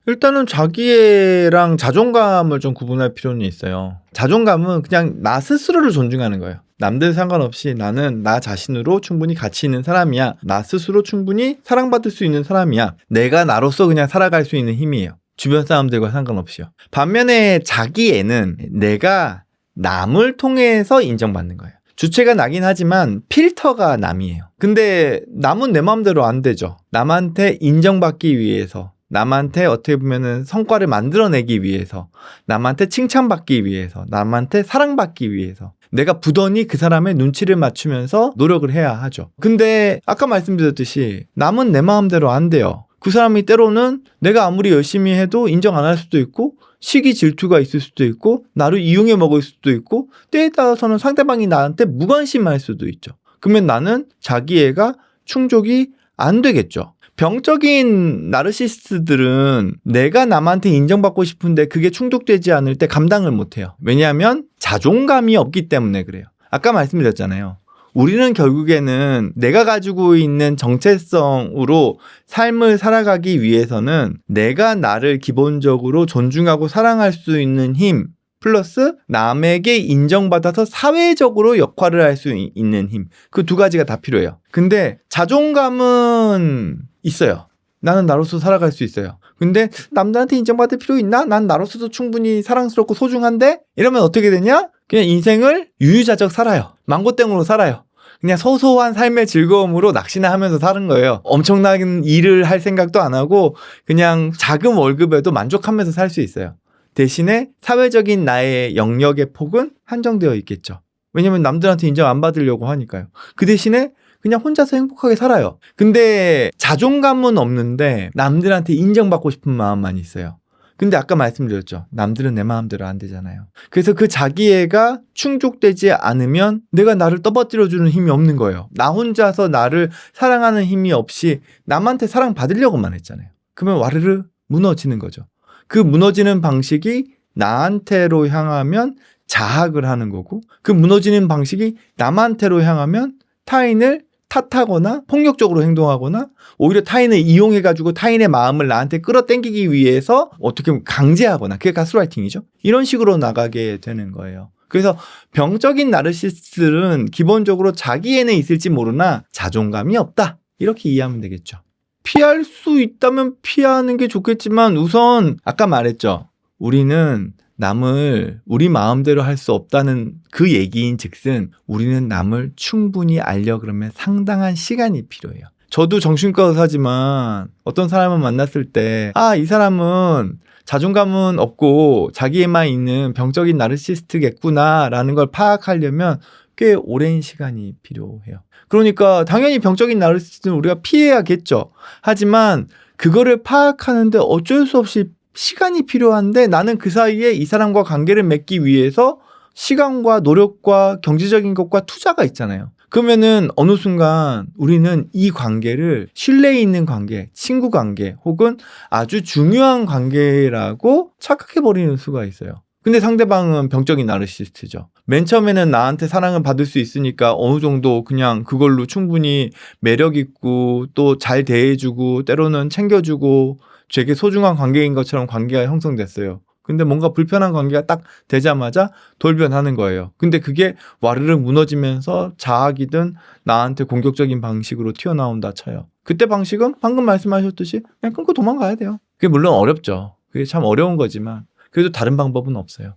일단은 자기애랑 자존감을 좀 구분할 필요는 있어요. 자존감은 그냥 나 스스로를 존중하는 거예요. 남들 상관없이 나는 나 자신으로 충분히 가치 있는 사람이야. 나 스스로 충분히 사랑받을 수 있는 사람이야. 내가 나로서 그냥 살아갈 수 있는 힘이에요. 주변 사람들과 상관없이요. 반면에 자기애는 내가 남을 통해서 인정받는 거예요. 주체가 나긴 하지만 필터가 남이에요. 근데 남은 내 마음대로 안 되죠. 남한테 인정받기 위해서, 남한테 어떻게 보면은 성과를 만들어내기 위해서, 남한테 칭찬받기 위해서, 남한테 사랑받기 위해서 내가 부단히 그 사람의 눈치를 맞추면서 노력을 해야 하죠. 근데 아까 말씀드렸듯이 남은 내 마음대로 안 돼요. 그 사람이 때로는 내가 아무리 열심히 해도 인정 안 할 수도 있고, 시기 질투가 있을 수도 있고, 나를 이용해 먹을 수도 있고, 때에 따라서는 상대방이 나한테 무관심할 수도 있죠. 그러면 나는 자기애가 충족이 안 되겠죠. 병적인 나르시스트들은 내가 남한테 인정받고 싶은데 그게 충족되지 않을 때 감당을 못해요. 왜냐하면 자존감이 없기 때문에 그래요. 아까 말씀드렸잖아요. 우리는 결국에는 내가 가지고 있는 정체성으로 삶을 살아가기 위해서는 내가 나를 기본적으로 존중하고 사랑할 수 있는 힘 플러스 남에게 인정받아서 사회적으로 역할을 할 수 있는 힘, 그 두 가지가 다 필요해요. 근데 자존감은 있어요. 나는 나로서 살아갈 수 있어요. 근데 남들한테 인정받을 필요 있나? 난 나로서도 충분히 사랑스럽고 소중한데? 이러면 어떻게 되냐? 그냥 인생을 유유자적 살아요. 망고땡으로 살아요. 그냥 소소한 삶의 즐거움으로 낚시나 하면서 사는 거예요. 엄청난 일을 할 생각도 안 하고 그냥 작은 월급에도 만족하면서 살 수 있어요. 대신에 사회적인 나의 영역의 폭은 한정되어 있겠죠. 왜냐면 남들한테 인정 안 받으려고 하니까요. 그 대신에 그냥 혼자서 행복하게 살아요. 근데 자존감은 없는데 남들한테 인정받고 싶은 마음만 있어요. 근데 아까 말씀드렸죠. 남들은 내 마음대로 안 되잖아요. 그래서 그 자기애가 충족되지 않으면 내가 나를 떠받들어주는 힘이 없는 거예요. 나 혼자서 나를 사랑하는 힘이 없이 남한테 사랑받으려고만 했잖아요. 그러면 와르르 무너지는 거죠. 그 무너지는 방식이 나한테로 향하면 자학을 하는 거고, 그 무너지는 방식이 남한테로 향하면 타인을 탓하거나 폭력적으로 행동하거나 오히려 타인을 이용해가지고 타인의 마음을 나한테 끌어당기기 위해서 어떻게 보면 강제하거나, 그게 가스라이팅이죠. 이런 식으로 나가게 되는 거예요. 그래서 병적인 나르시스트들은 기본적으로 자기애는 있을지 모르나 자존감이 없다, 이렇게 이해하면 되겠죠. 피할 수 있다면 피하는 게 좋겠지만 우선 아까 말했죠. 우리는 남을 우리 마음대로 할 수 없다는 그 얘기인 즉슨 우리는 남을 충분히 알려 그러면 상당한 시간이 필요해요. 저도 정신과 의사지만 어떤 사람을 만났을 때 이 사람은 자존감은 없고 자기에만 있는 병적인 나르시스트겠구나 라는 걸 파악하려면 꽤 오랜 시간이 필요해요. 그러니까 당연히 병적인 나르시스트는 우리가 피해야겠죠. 하지만 그거를 파악하는데 어쩔 수 없이 시간이 필요한데 나는 그 사이에 이 사람과 관계를 맺기 위해서 시간과 노력과 경제적인 것과 투자가 있잖아요. 그러면은 어느 순간 우리는 이 관계를 신뢰 있는 관계, 친구 관계 혹은 아주 중요한 관계라고 착각해버리는 수가 있어요. 근데 상대방은 병적인 나르시스트죠. 맨 처음에는 나한테 사랑을 받을 수 있으니까 어느 정도 그냥 그걸로 충분히 매력 있고 또 잘 대해주고 때로는 챙겨주고 되게 소중한 관계인 것처럼 관계가 형성됐어요. 근데 뭔가 불편한 관계가 딱 되자마자 돌변하는 거예요. 근데 그게 와르르 무너지면서 자학이든 나한테 공격적인 방식으로 튀어나온다 쳐요. 그때 방식은 방금 말씀하셨듯이 그냥 끊고 도망가야 돼요. 그게 물론 어렵죠. 그게 참 어려운 거지만 그래도 다른 방법은 없어요.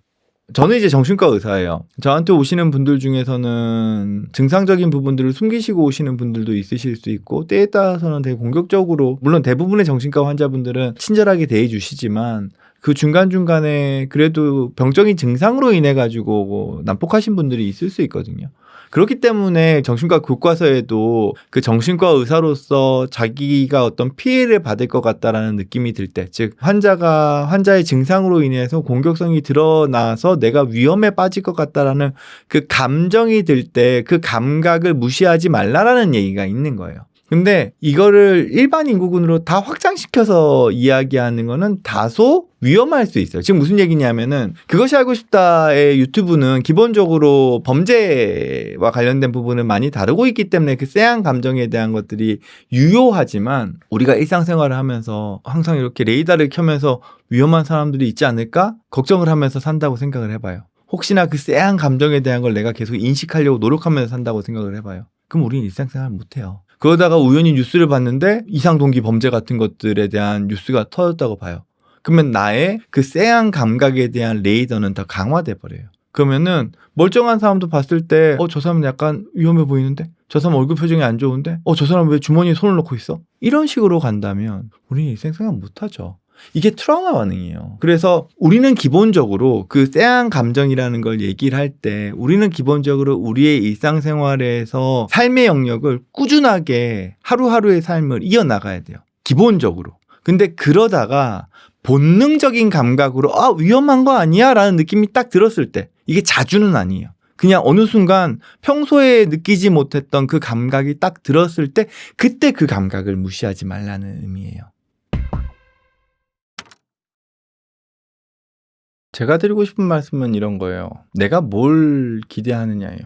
저는 이제 정신과 의사예요. 저한테 오시는 분들 중에서는 증상적인 부분들을 숨기시고 오시는 분들도 있으실 수 있고 때에 따라서는 되게 공격적으로, 물론 대부분의 정신과 환자분들은 친절하게 대해 주시지만 그 중간중간에 그래도 병적인 증상으로 인해 가지고 난폭하신 분들이 있을 수 있거든요. 그렇기 때문에 정신과 교과서에도 그 정신과 의사로서 자기가 어떤 피해를 받을 것 같다라는 느낌이 들 때, 즉 환자의 증상으로 인해서 공격성이 드러나서 내가 위험에 빠질 것 같다라는 그 감정이 들 때 그 감각을 무시하지 말라라는 얘기가 있는 거예요. 근데 이거를 일반 인구군으로 다 확장시켜서 이야기하는 거는 다소 위험할 수 있어요. 지금 무슨 얘기냐면은 그것이 알고 싶다의 유튜브는 기본적으로 범죄와 관련된 부분을 많이 다루고 있기 때문에 그 쎄한 감정에 대한 것들이 유효하지만 우리가 일상생활을 하면서 항상 이렇게 레이더를 켜면서 위험한 사람들이 있지 않을까 걱정을 하면서 산다고 생각을 해봐요. 혹시나 그 쎄한 감정에 대한 걸 내가 계속 인식하려고 노력하면서 산다고 생각을 해봐요. 그럼 우리는 일상생활을 못해요. 그러다가 우연히 뉴스를 봤는데 이상동기 범죄 같은 것들에 대한 뉴스가 터졌다고 봐요. 그러면 나의 그 쎄한 감각에 대한 레이더는 더 강화돼 버려요. 그러면은 멀쩡한 사람도 봤을 때 저 사람은 약간 위험해 보이는데? 저 사람 얼굴 표정이 안 좋은데? 저 사람 왜 주머니에 손을 넣고 있어? 이런 식으로 간다면 우리는 일상생활 못하죠. 이게 트라우마 반응이에요. 그래서 우리는 기본적으로 그 쎄한 감정이라는 걸 얘기를 할 때 우리는 기본적으로 우리의 일상생활에서 삶의 영역을 꾸준하게 하루하루의 삶을 이어나가야 돼요. 기본적으로. 근데 그러다가 본능적인 감각으로 위험한 거 아니야? 라는 느낌이 딱 들었을 때 이게 자주는 아니에요. 그냥 어느 순간 평소에 느끼지 못했던 그 감각이 딱 들었을 때 그때 그 감각을 무시하지 말라는 의미예요. 제가 드리고 싶은 말씀은 이런 거예요. 내가 뭘 기대하느냐예요.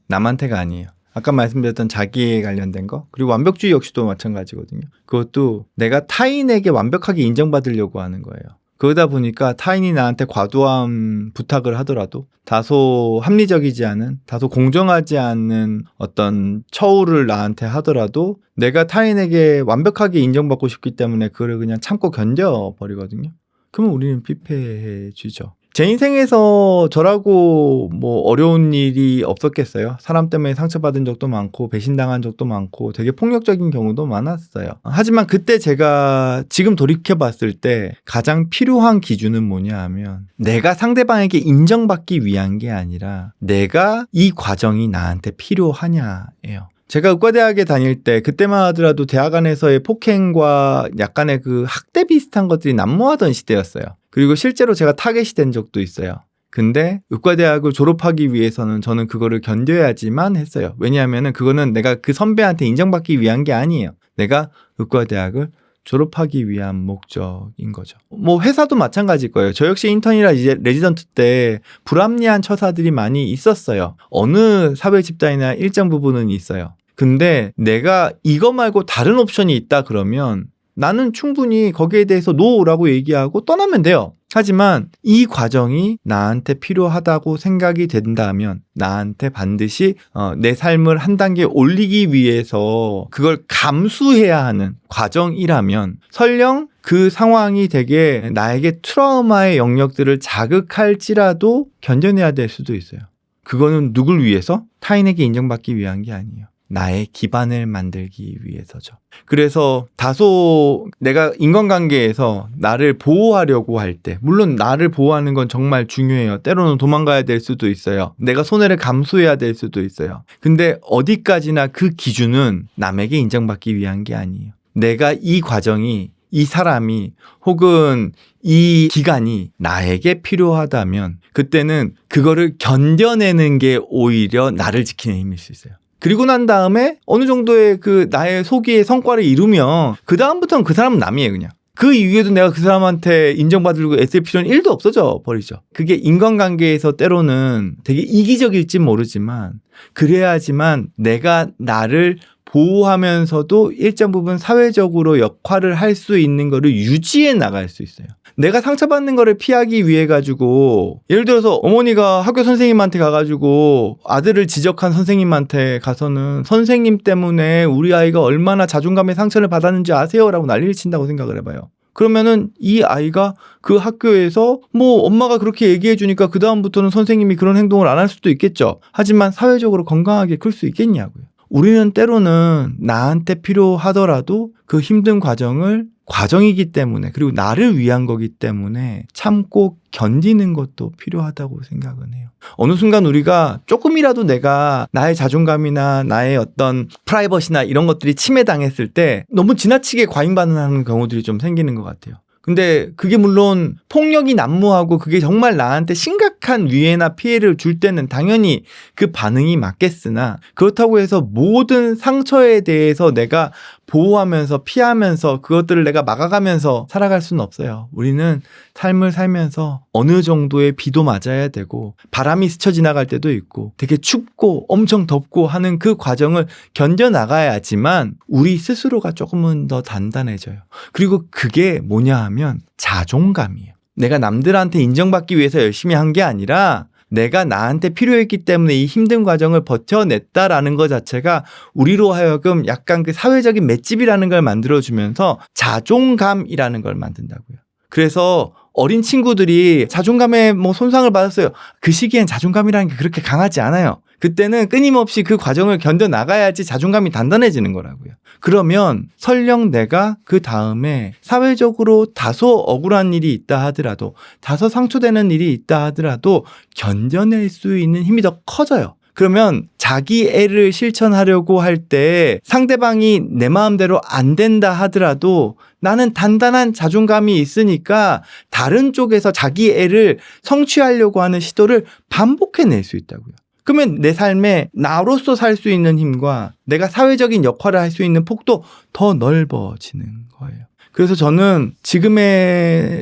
남한테가 아니에요. 아까 말씀드렸던 자기에 관련된 거 그리고 완벽주의 역시도 마찬가지거든요. 그것도 내가 타인에게 완벽하게 인정받으려고 하는 거예요. 그러다 보니까 타인이 나한테 과도한 부탁을 하더라도 다소 합리적이지 않은 다소 공정하지 않는 어떤 처우를 나한테 하더라도 내가 타인에게 완벽하게 인정받고 싶기 때문에 그걸 그냥 참고 견뎌버리거든요. 그러면 우리는 피폐해지죠. 제 인생에서 저라고 뭐 어려운 일이 없었겠어요. 사람 때문에 상처받은 적도 많고 배신당한 적도 많고 되게 폭력적인 경우도 많았어요. 하지만 그때 제가 지금 돌이켜봤을 때 가장 필요한 기준은 뭐냐 하면 내가 상대방에게 인정받기 위한 게 아니라 내가 이 과정이 나한테 필요하냐예요. 제가 의과대학에 다닐 때 그때만 하더라도 대학 안에서의 폭행과 약간의 그 학대 비슷한 것들이 난무하던 시대였어요. 그리고 실제로 제가 타겟이 된 적도 있어요. 근데 의과대학을 졸업하기 위해서는 저는 그거를 견뎌야지만 했어요. 왜냐하면 그거는 내가 그 선배한테 인정받기 위한 게 아니에요. 내가 의과대학을 졸업하기 위한 목적인 거죠. 뭐 회사도 마찬가지일 거예요. 저 역시 인턴이라 이제 레지던트 때 불합리한 처사들이 많이 있었어요. 어느 사회 집단이나 일정 부분은 있어요. 근데 내가 이거 말고 다른 옵션이 있다 그러면 나는 충분히 거기에 대해서 노라고 얘기하고 떠나면 돼요. 하지만 이 과정이 나한테 필요하다고 생각이 된다면 나한테 반드시 내 삶을 한 단계 올리기 위해서 그걸 감수해야 하는 과정이라면 설령 그 상황이 되게 나에게 트라우마의 영역들을 자극할지라도 견뎌내야 될 수도 있어요. 그거는 누굴 위해서? 타인에게 인정받기 위한 게 아니에요. 나의 기반을 만들기 위해서죠. 그래서 다소 내가 인간관계에서 나를 보호하려고 할 때, 물론 나를 보호하는 건 정말 중요해요. 때로는 도망가야 될 수도 있어요. 내가 손해를 감수해야 될 수도 있어요. 근데 어디까지나 그 기준은 남에게 인정받기 위한 게 아니에요. 내가 이 과정이, 이 사람이 혹은 이 기간이 나에게 필요하다면 그때는 그거를 견뎌내는 게 오히려 나를 지키는 힘일 수 있어요. 그리고 난 다음에 어느 정도의 그 나의 소기의 성과를 이루면 그 다음부터는 그 사람은 남이에요 그냥. 그 이후에도 내가 그 사람한테 인정받으려고 애쓸 필요는 1도 없어져 버리죠. 그게 인간관계에서 때로는 되게 이기적일지 모르지만 그래야지만 내가 나를 보호하면서도 일정 부분 사회적으로 역할을 할 수 있는 거를 유지해 나갈 수 있어요. 내가 상처받는 거를 피하기 위해 가지고 예를 들어서 어머니가 학교 선생님한테 가가지고 아들을 지적한 선생님한테 가서는 선생님 때문에 우리 아이가 얼마나 자존감의 상처를 받았는지 아세요? 라고 난리를 친다고 생각을 해봐요. 그러면은 이 아이가 그 학교에서 뭐 엄마가 그렇게 얘기해 주니까 그 다음부터는 선생님이 그런 행동을 안 할 수도 있겠죠. 하지만 사회적으로 건강하게 클 수 있겠냐고요. 우리는 때로는 나한테 필요하더라도 그 힘든 과정을 과정이기 때문에 그리고 나를 위한 거기 때문에 참고 견디는 것도 필요하다고 생각은 해요. 어느 순간 우리가 조금이라도 내가 나의 자존감이나 나의 어떤 프라이버시나 이런 것들이 침해당했을 때 너무 지나치게 과잉 반응하는 경우들이 좀 생기는 것 같아요. 근데 그게 물론 폭력이 난무하고 그게 정말 나한테 심각한 위해나 피해를 줄 때는 당연히 그 반응이 맞겠으나, 그렇다고 해서 모든 상처에 대해서 내가 보호하면서 피하면서 그것들을 내가 막아가면서 살아갈 수는 없어요. 우리는 삶을 살면서 어느 정도의 비도 맞아야 되고 바람이 스쳐 지나갈 때도 있고 되게 춥고 엄청 덥고 하는 그 과정을 견뎌나가야지만 우리 스스로가 조금은 더 단단해져요. 그리고 그게 뭐냐 하면 자존감이에요. 내가 남들한테 인정받기 위해서 열심히 한 게 아니라 내가 나한테 필요했기 때문에 이 힘든 과정을 버텨냈다라는 것 자체가 우리로 하여금 약간 그 사회적인 맷집이라는 걸 만들어주면서 자존감이라는 걸 만든다고요. 그래서 어린 친구들이 자존감에 뭐 손상을 받았어요. 그 시기엔 자존감이라는 게 그렇게 강하지 않아요. 그때는 끊임없이 그 과정을 견뎌나가야지 자존감이 단단해지는 거라고요. 그러면 설령 내가 그 다음에 사회적으로 다소 억울한 일이 있다 하더라도, 다소 상처되는 일이 있다 하더라도 견뎌낼 수 있는 힘이 더 커져요. 그러면 자기 애를 실천하려고 할 때 상대방이 내 마음대로 안 된다 하더라도 나는 단단한 자존감이 있으니까 다른 쪽에서 자기 애를 성취하려고 하는 시도를 반복해낼 수 있다고요. 그러면 내 삶에 나로서 살 수 있는 힘과 내가 사회적인 역할을 할 수 있는 폭도 더 넓어지는 거예요. 그래서 저는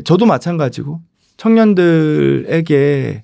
저도 마찬가지고 청년들에게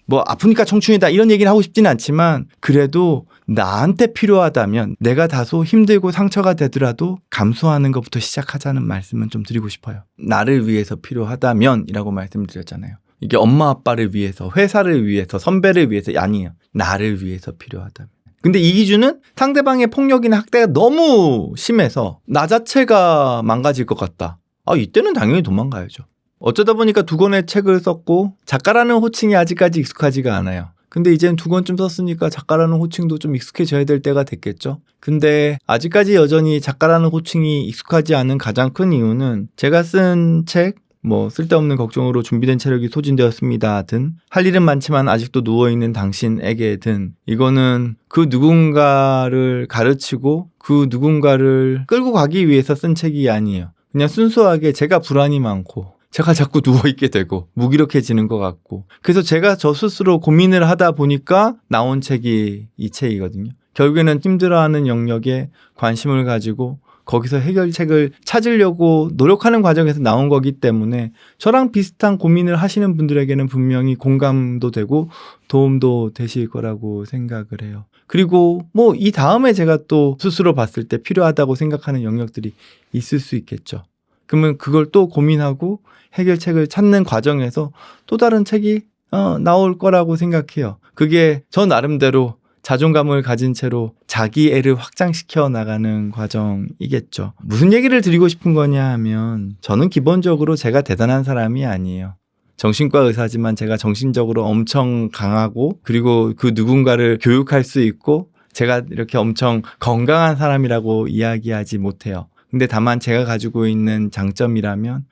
뭐 아프니까 청춘이다 이런 얘기는 하고 싶지는 않지만, 그래도 나한테 필요하다면 내가 다소 힘들고 상처가 되더라도 감수하는 것부터 시작하자는 말씀은 좀 드리고 싶어요. 나를 위해서 필요하다면 이라고 말씀드렸잖아요. 이게 엄마 아빠를 위해서, 회사를 위해서, 선배를 위해서 아니에요. 나를 위해서 필요하다면. 근데 이 기준은 상대방의 폭력이나 학대가 너무 심해서 나 자체가 망가질 것 같다. 이때는 당연히 도망가야죠. 어쩌다 보니까 2권의 책을 썼고 작가라는 호칭이 아직까지 익숙하지가 않아요. 근데 이제는 2권쯤 썼으니까 작가라는 호칭도 좀 익숙해져야 될 때가 됐겠죠. 근데 아직까지 여전히 작가라는 호칭이 익숙하지 않은 가장 큰 이유는 제가 쓴 책, 쓸데없는 걱정으로 준비된 체력이 소진되었습니다 든, 할 일은 많지만 아직도 누워있는 당신에게 든, 이거는 그 누군가를 가르치고 그 누군가를 끌고 가기 위해서 쓴 책이 아니에요. 그냥 순수하게 제가 불안이 많고 제가 자꾸 누워있게 되고 무기력해지는 것 같고, 그래서 제가 저 스스로 고민을 하다 보니까 나온 책이 이 책이거든요. 결국에는 힘들어하는 영역에 관심을 가지고 거기서 해결책을 찾으려고 노력하는 과정에서 나온 거기 때문에 저랑 비슷한 고민을 하시는 분들에게는 분명히 공감도 되고 도움도 되실 거라고 생각을 해요. 그리고 이 다음에 제가 또 스스로 봤을 때 필요하다고 생각하는 영역들이 있을 수 있겠죠. 그러면 그걸 또 고민하고 해결책을 찾는 과정에서 또 다른 책이 나올 거라고 생각해요. 그게 저 나름대로 자존감을 가진 채로 자기 애를 확장시켜 나가는 과정이겠죠. 무슨 얘기를 드리고 싶은 거냐 하면, 저는 기본적으로 제가 대단한 사람이 아니에요. 정신과 의사지만 제가 정신적으로 엄청 강하고, 그리고 그 누군가를 교육할 수 있고, 제가 이렇게 엄청 건강한 사람이라고 이야기하지 못해요. 근데 다만 제가 가지고 있는 장점이라면,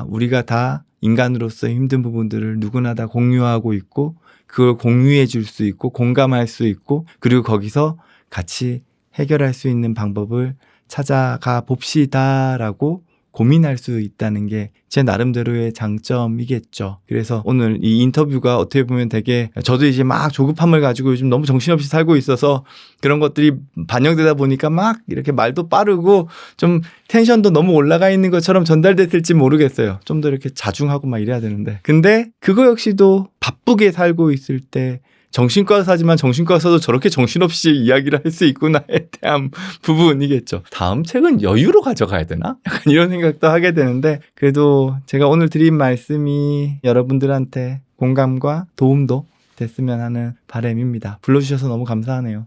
우리가 다 인간으로서 힘든 부분들을 누구나 다 공유하고 있고, 그걸 공유해 줄 수 있고 공감할 수 있고, 그리고 거기서 같이 해결할 수 있는 방법을 찾아가 봅시다라고 고민할 수 있다는 게 제 나름대로의 장점이겠죠. 그래서 오늘 이 인터뷰가 어떻게 보면 되게, 저도 이제 막 조급함을 가지고 요즘 너무 정신없이 살고 있어서 그런 것들이 반영되다 보니까 막 이렇게 말도 빠르고 좀 텐션도 너무 올라가 있는 것처럼 전달됐을지 모르겠어요. 좀 더 이렇게 자중하고 막 이래야 되는데, 근데 그거 역시도 바쁘게 살고 있을 때 정신과 의사지만 정신과 의사도 저렇게 정신없이 이야기를 할 수 있구나에 대한 부분이겠죠. 다음 책은 여유로 가져가야 되나? 약간 이런 생각도 하게 되는데, 그래도 제가 오늘 드린 말씀이 여러분들한테 공감과 도움도 됐으면 하는 바람입니다. 불러주셔서 너무 감사하네요.